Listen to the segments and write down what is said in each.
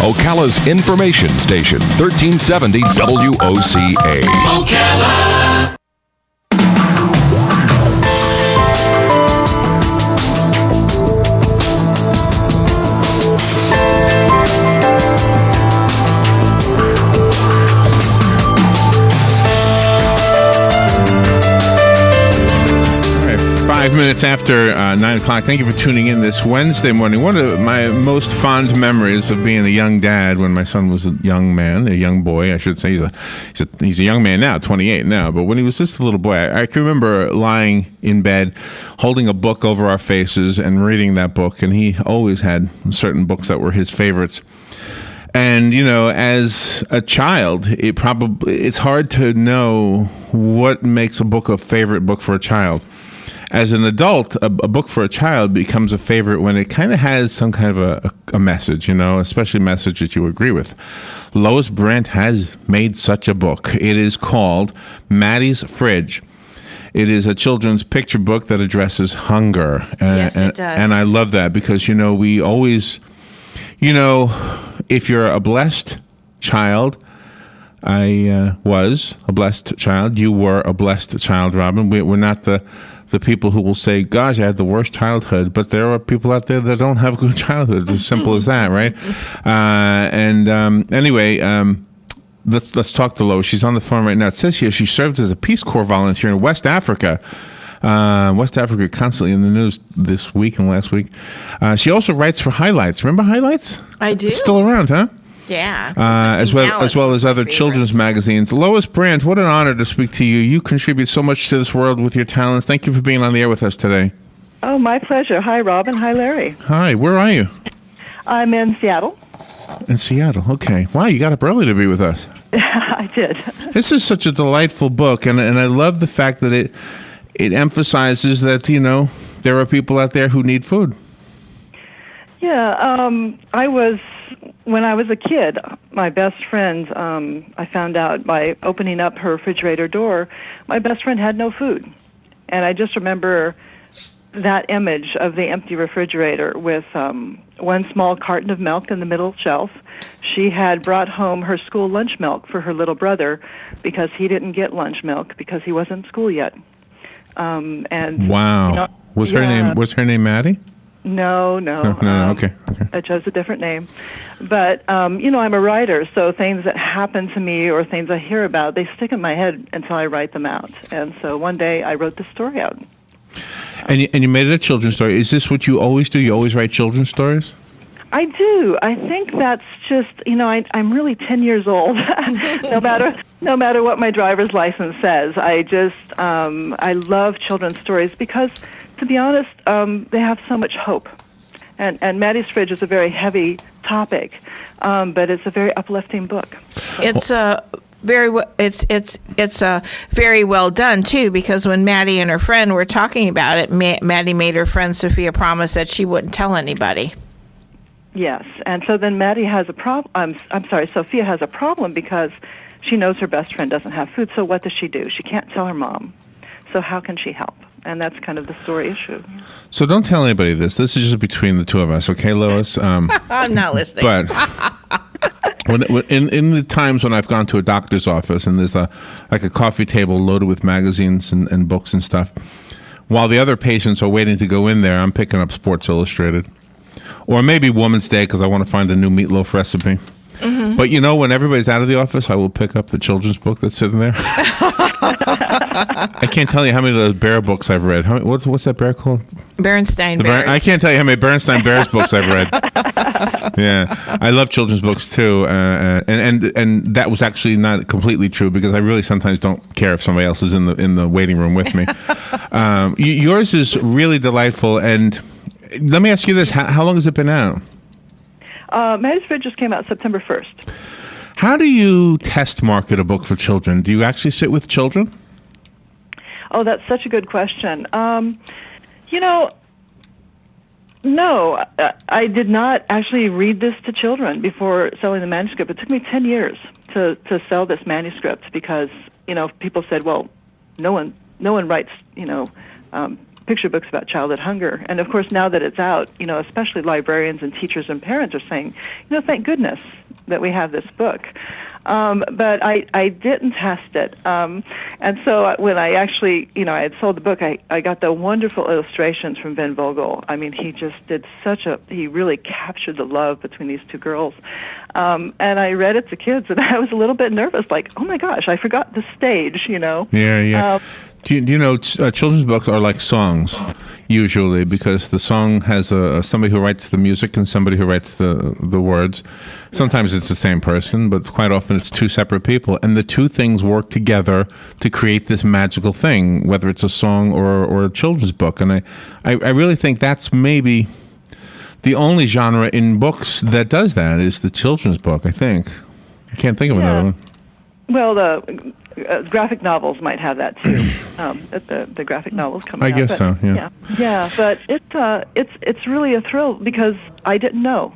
Ocala's information station, 1370 WOCA. Ocala! All right, 5 minutes after 9 o'clock. Thank you for tuning in this Wednesday morning. One of my most fond memories of being a young dad when my son was a young man, a young boy, I should say. He's a young man now, 28 now. But when he was just a little boy, I can remember lying in bed, holding a book over our faces and reading that book. And he always had certain books that were his favorites. And, you know, as a child, it's hard to know what makes a book a favorite book for a child. As an adult, a book for a child becomes a favorite when it kind of has some kind of a message, you know, especially a message that you agree with. Lois Brandt has made such a book. It is called Maddie's Fridge. It is a children's picture book that addresses hunger. Yes, it does. And I love that because, you know, we always, you know, if you're a blessed child, I was a blessed child. You were a blessed child, Robin. We're not the people who will say, gosh, I had the worst childhood, but there are people out there that don't have good childhoods. As simple as that, right? Anyway, let's talk to Lois. She's on the phone right now. It says here she served as a Peace Corps volunteer in West Africa. West Africa constantly in the news this week and last week. She also writes for Highlights. Remember Highlights? I do. It's still around, huh? Yeah. As well as other children's magazines. Lois Brandt, what an honor to speak to you. You contribute so much to this world with your talents. Thank you for being on the air with us today. Oh, my pleasure. Hi, Robin. Hi, Larry. Hi, where are you? I'm in Seattle. In Seattle, okay. Wow, you got up early to be with us. I did. This is such a delightful book, and I love the fact that it emphasizes that, you know, there are people out there who need food. Yeah, when I was a kid, my best friend, I found out by opening up her refrigerator door, my best friend had no food. And I just remember that image of the empty refrigerator with one small carton of milk in the middle shelf. She had brought home her school lunch milk for her little brother because he didn't get lunch milk because he wasn't in school yet. And wow. You know, was her name Maddie? No. Okay. I chose a different name. But, you know, I'm a writer, so things that happen to me or things I hear about, they stick in my head until I write them out. And so one day I wrote this story out. And you made it a children's story. Is this what you always do? You always write children's stories? I do. I think that's just, you know, I'm really 10 years old, no matter what my driver's license says. I just, I love children's stories because, to be honest, they have so much hope. And Maddie's Fridge is a very heavy topic, but it's a very uplifting book. So. It's very well done too, because when Maddie and her friend were talking about it, Maddie made her friend Sophia promise that she wouldn't tell anybody. Yes, and so then Maddie has a problem. Sophia has a problem because she knows her best friend doesn't have food. So what does she do? She can't tell her mom. So how can she help? And that's kind of the story issue. So don't tell anybody this. This is just between the two of us, okay, Lois? I'm not listening. But in the times when I've gone to a doctor's office and there's a coffee table loaded with magazines and books and stuff, while the other patients are waiting to go in there, I'm picking up Sports Illustrated. Or maybe Woman's Day because I want to find a new meatloaf recipe. Mm-hmm. But, you know, when everybody's out of the office, I will pick up the children's book that's sitting there. I can't tell you how many of those bear books I've read. What's that bear called? Bernstein Bears. I can't tell you how many Bernstein Bears books I've read. Yeah, I love children's books too, and that was actually not completely true because I really sometimes don't care if somebody else is in the waiting room with me. Yours is really delightful, and let me ask you this: how long has it been out? Maddie's Fridge just came out September 1st. How do you test market a book for children? Do you actually sit with children? Oh, that's such a good question. You know, no, I did not actually read this to children before selling the manuscript. It took me 10 years to sell this manuscript because, you know, people said, well, no one writes, you know, picture books about childhood hunger. And of course, now that it's out, especially librarians and teachers and parents are saying, thank goodness that we have this book. But I didn't test it. And so when I actually, I had sold the book, I got the wonderful illustrations from Ben Vogel. I mean, he just did he really captured the love between these two girls. And I read it to kids, and I was a little bit nervous, like, oh my gosh, I forgot the stage, Yeah. Do you know, children's books are like songs, usually, because the song has somebody who writes the music and somebody who writes the words. Sometimes it's the same person, but quite often it's two separate people. And the two things work together to create this magical thing, whether it's a song or a children's book. And I really think that's maybe the only genre in books that does that, is the children's book, I think. I can't think of another one. Well, the graphic novels might have that too. The graphic novels coming out. I guess so. Yeah. Yeah. But it's really a thrill because I didn't know.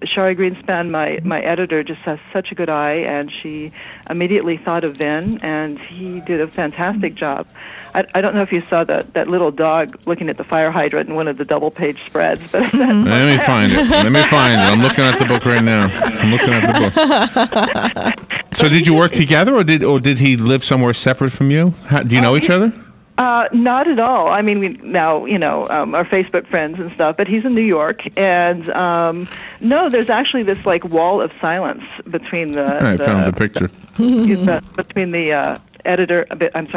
Shari Greenspan, my editor, just has such a good eye, and she immediately thought of Ben, and he did a fantastic job. I don't know if you saw that little dog looking at the fire hydrant in one of the double-page spreads. But Let me find it. I'm looking at the book right now. So did you work together, or did he live somewhere separate from you? Do you know each other? Not at all. I mean, we now, are Facebook friends and stuff, but he's in New York, and no, there's actually this like wall of silence between I found the picture. between the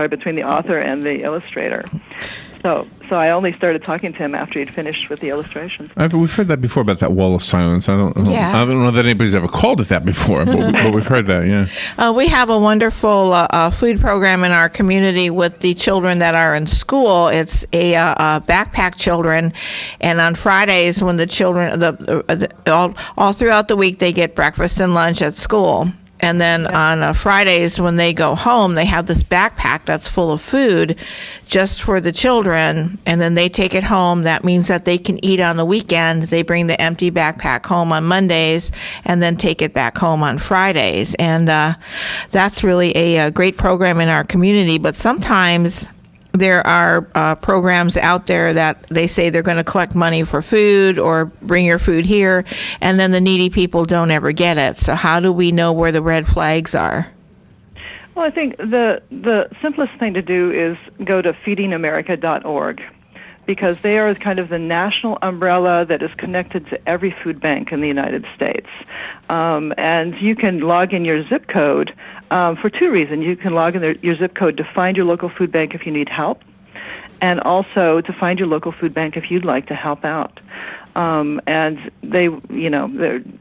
between the author and the illustrator. So I only started talking to him after he'd finished with the illustrations. We've heard that before about that wall of silence. I don't know that anybody's ever called it that before, but we've heard that. Yeah. We have a wonderful food program in our community with the children that are in school. It's a backpack children, and on Fridays when the children all throughout the week they get breakfast and lunch at school. And then on Fridays when they go home, they have this backpack that's full of food just for the children, and then they take it home. That means that they can eat on the weekend. They bring the empty backpack home on Mondays and then take it back home on Fridays. And that's really a great program in our community. But sometimes there are programs out there that they say they're going to collect money for food or bring your food here, and then the needy people don't ever get it. So how do we know where the red flags are? Well, I think the simplest thing to do is go to feedingamerica.org, because they are kind of the national umbrella that is connected to every food bank in the United States. And you can log in your zip code for two reasons. You can log in your zip code to find your local food bank if you need help, and also to find your local food bank if you'd like to help out. And they're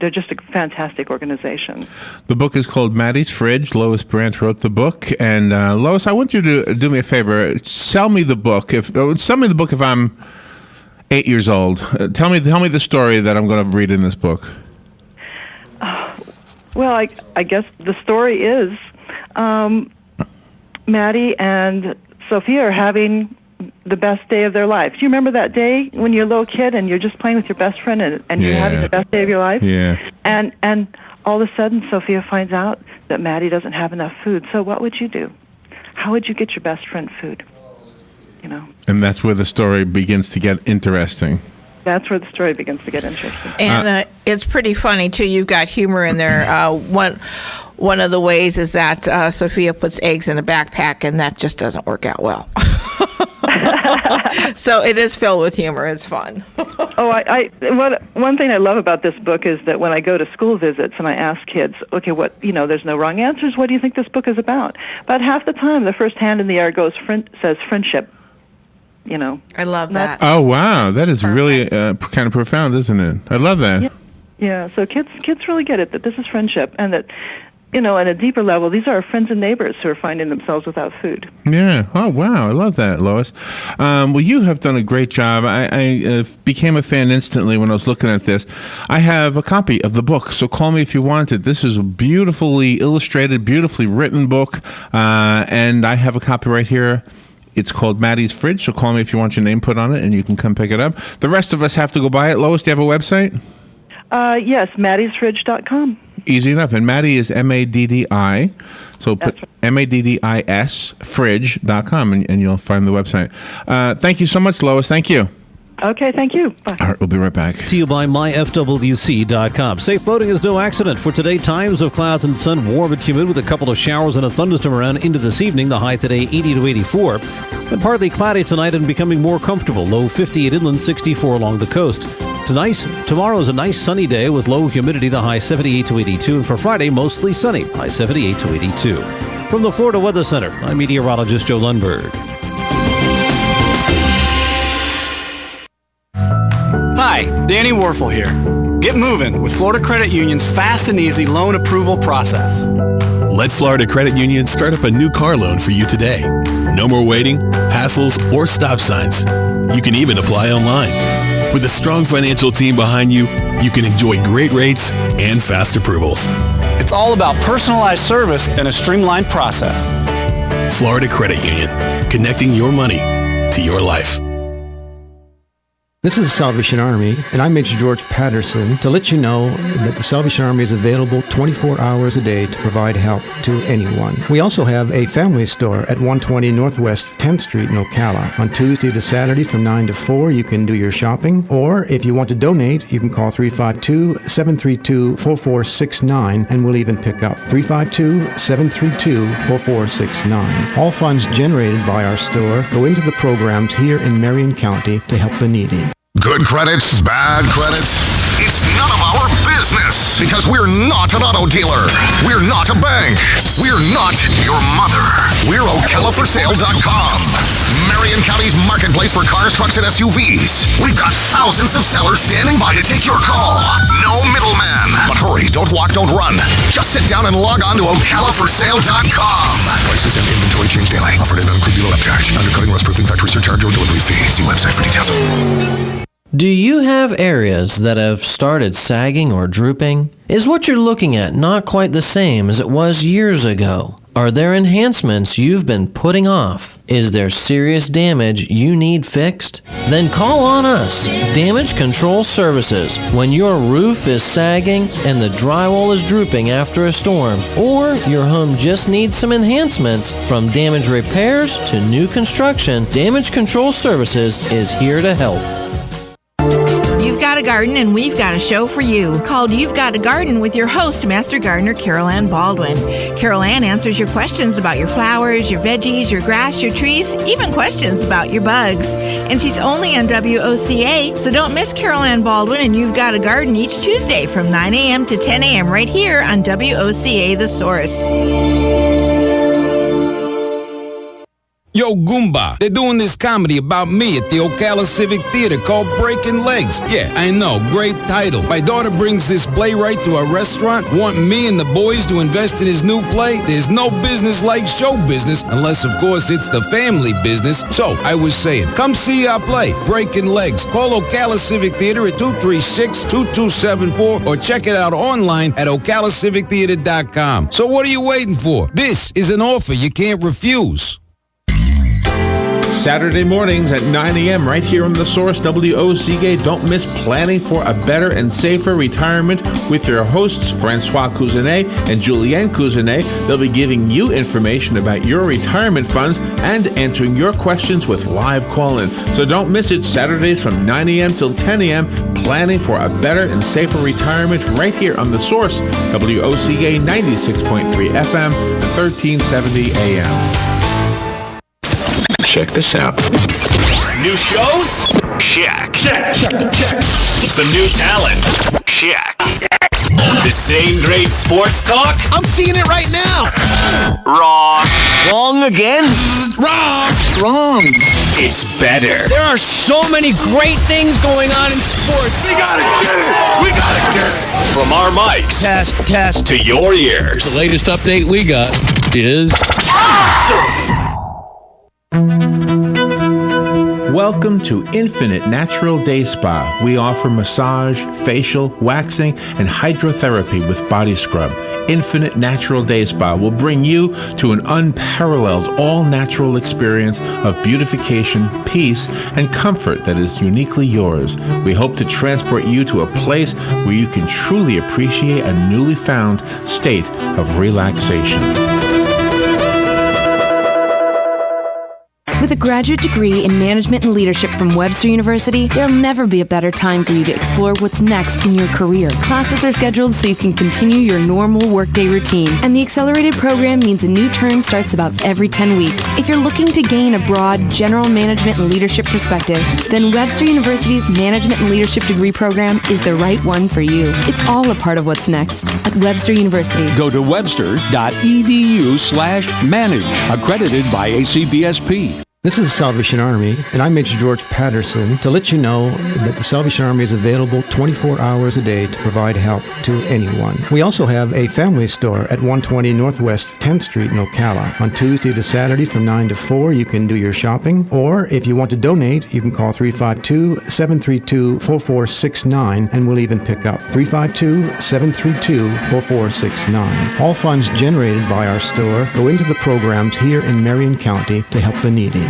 just a fantastic organization. The book is called Maddie's Fridge. Lois Brandt wrote the book. And Lois, I want you to do me a favor. Sell me the book. Sell me the book if I'm 8 years old. Tell me the story that I'm going to read in this book. Well, I guess the story is Maddie and Sophia are having the best day of their life. Do you remember that day when you're a little kid and you're just playing with your best friend and you're having the best day of your life? Yeah. And all of a sudden, Sophia finds out that Maddie doesn't have enough food. So what would you do? How would you get your best friend food? And that's where the story begins to get interesting. That's where the story begins to get interesting. And it's pretty funny, too. You've got humor in there. One of the ways is that Sophia puts eggs in a backpack, and that just doesn't work out well. So it is filled with humor. It's fun. One thing I love about this book is that when I go to school visits and I ask kids, okay, there's no wrong answers. What do you think this book is about? About half the time, the first hand in the air says friendship. I love that. Oh, wow. That is really kind of profound, isn't it? I love that. Yeah. So kids really get it, that this is friendship, and that, on a deeper level, these are our friends and neighbors who are finding themselves without food. Yeah. Oh, wow. I love that, Lois. Well, you have done a great job. I became a fan instantly when I was looking at this. I have a copy of the book, so call me if you want it. This is a beautifully illustrated, beautifully written book, and I have a copy right here. It's called Maddie's Fridge, so call me if you want your name put on it, and you can come pick it up. The rest of us have to go buy it. Lois, do you have a website? Yes, maddiesfridge.com. Easy enough. And Maddie is Maddi. So put That's MADDIS fridge.com and you'll find the website. Thank you so much, Lois. Thank you. Okay, thank you. Bye. All right, we'll be right back. To you by myfwc.com. Safe boating is no accident. For today, times of clouds and sun, warm and humid with a couple of showers and a thunderstorm around into this evening. The high today 80 to 84. And partly cloudy tonight and becoming more comfortable. Low 58 inland, 64 along the coast. Tomorrow is a nice sunny day with low humidity. The high 78 to 82. And for Friday, mostly sunny. High 78 to 82. From the Florida Weather Center, I'm meteorologist Joe Lundberg. Hi, Danny Warfel here. Get moving with Florida Credit Union's fast and easy loan approval process. Let Florida Credit Union start up a new car loan for you today. No more waiting, hassles, or stop signs. You can even apply online. With a strong financial team behind you, you can enjoy great rates and fast approvals. It's all about personalized service and a streamlined process. Florida Credit Union, connecting your money to your life. This is the Salvation Army, and I'm Major George Patterson to let you know that the Salvation Army is available 24 hours a day to provide help to anyone. We also have a family store at 120 Northwest 10th Street in Ocala. On Tuesday to Saturday from 9 to 4, you can do your shopping, or if you want to donate, you can call 352-732-4469, and we'll even pick up 352-732-4469. All funds generated by our store go into the programs here in Marion County to help the needy. Good credits, bad credits. It's none of our business because we're not an auto dealer. We're not a bank. We're not your mother. We're OcalaForSale.com. Marion County's marketplace for cars, trucks, and SUVs. We've got thousands of sellers standing by to take your call. No middleman. But hurry, don't walk, don't run. Just sit down and log on to OcalaForSale.com. Prices and inventory change daily. Offer does not include dealer upcharge. Undercutting, rust-proofing, factory surcharge, or delivery fee. See website for details. Do you have areas that have started sagging or drooping? Is what you're looking at not quite the same as it was years ago? Are there enhancements you've been putting off? Is there serious damage you need fixed? Then call on us, Damage Control Services, when your roof is sagging and the drywall is drooping after a storm, or your home just needs some enhancements. From damage repairs to new construction, Damage Control Services is here to help. You've got a garden and we've got a show for you called You've Got a Garden with your host, Master Gardener Carol Ann Baldwin. Carol Ann answers your questions about your flowers, your veggies, your grass, your trees, even questions about your bugs. And she's only on WOCA, so don't miss Carol Ann Baldwin and You've Got a Garden each Tuesday from 9 a.m. to 10 a.m. right here on WOCA The Source. Yo, Goomba, they're doing this comedy about me at the Ocala Civic Theater called Breaking Legs. Yeah, I know, great title. My daughter brings this playwright to a restaurant, want me and the boys to invest in his new play. There's no business like show business, unless, of course, it's the family business. So, I was saying, come see our play, Breaking Legs. Call Ocala Civic Theater at 236-2274 or check it out online at OcalaCivicTheater.com. So what are you waiting for? This is an offer you can't refuse. Saturday mornings at 9 a.m. right here on The Source, WOCA. Don't miss Planning for a Better and Safer Retirement with your hosts, Francois Cousinet and Julianne Cousinet. They'll be giving you information about your retirement funds and answering your questions with live call-in. So don't miss it, Saturdays from 9 a.m. till 10 a.m. Planning for a Better and Safer Retirement right here on The Source, WOCA 96.3 FM, 1370 AM. Check this out. New shows? Check. Check. Some new talent? Check. The same great sports talk? I'm seeing it right now. Wrong. Wrong again? Wrong. It's better. There are so many great things going on in sports. We gotta get it. From our mics. Test. To your ears. The latest update we got is awesome. Welcome to Infinite Natural Day Spa. We offer massage, facial, waxing, and hydrotherapy with body scrub. Infinite Natural Day Spa will bring you to an unparalleled all-natural experience of beautification, peace, and comfort that is uniquely yours. We hope to transport you to a place where you can truly appreciate a newly found state of relaxation. With a graduate degree in management and leadership from Webster University, there'll never be a better time for you to explore what's next in your career. Classes are scheduled so you can continue your normal workday routine, and the accelerated program means a new term starts about every 10 weeks. If you're looking to gain a broad general management and leadership perspective, then Webster University's Management and Leadership degree program is the right one for you. It's all a part of what's next at Webster University. Go to webster.edu/manage, accredited by ACBSP. This is the Salvation Army, and I'm Major George Patterson to let you know that the Salvation Army is available 24 hours a day to provide help to anyone. We also have a family store at 120 Northwest 10th Street in Ocala. On Tuesday to Saturday from 9 to 4, you can do your shopping, or if you want to donate, you can call 352-732-4469, and we'll even pick up 352-732-4469. All funds generated by our store go into the programs here in Marion County to help the needy.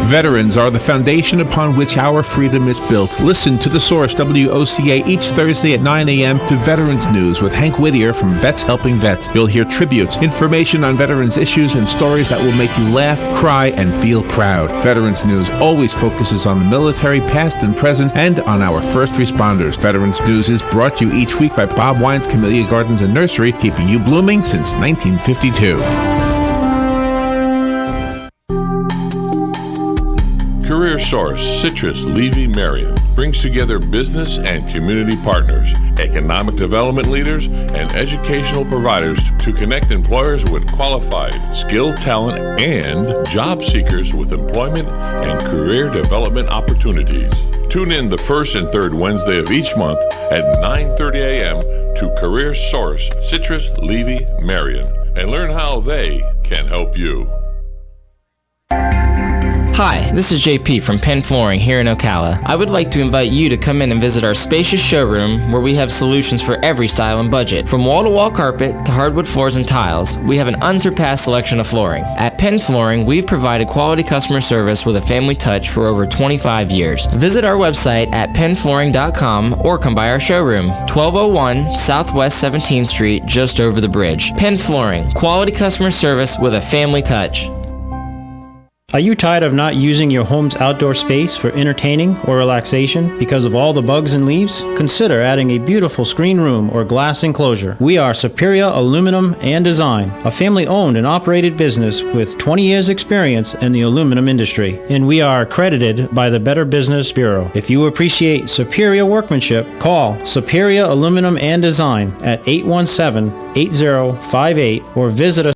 Veterans are the foundation upon which our freedom is built. Listen to The Source, WOCA, each Thursday at 9 a.m. to Veterans News with Hank Whittier from Vets Helping Vets. You'll hear tributes, information on veterans issues, and stories that will make you laugh, cry, and feel proud. Veterans News always focuses on the military, past and present, and on our first responders. Veterans News is brought to you each week by Bob Wine's Camellia Gardens and Nursery, keeping you blooming since 1952. Career Source, Citrus, Levy, Marion brings together business and community partners, economic development leaders, and educational providers to connect employers with qualified, skilled talent and job seekers with employment and career development opportunities. Tune in the first and third Wednesday of each month at 9:30 a.m. to Career Source, Citrus, Levy, Marion, and learn how they can help you. Hi, this is JP from Penn Flooring here in Ocala. I would like to invite you to come in and visit our spacious showroom where we have solutions for every style and budget. From wall-to-wall carpet to hardwood floors and tiles, we have an unsurpassed selection of flooring. At Penn Flooring, we've provided quality customer service with a family touch for over 25 years. Visit our website at pennflooring.com or come by our showroom, 1201 Southwest 17th Street, just over the bridge. Penn Flooring, quality customer service with a family touch. Are you tired of not using your home's outdoor space for entertaining or relaxation because of all the bugs and leaves? Consider adding a beautiful screen room or glass enclosure. We are Superior Aluminum and Design, a family-owned and operated business with 20 years experience in the aluminum industry, and we are accredited by the Better Business Bureau. If you appreciate superior workmanship, call Superior Aluminum and Design at 817-8058 or visit us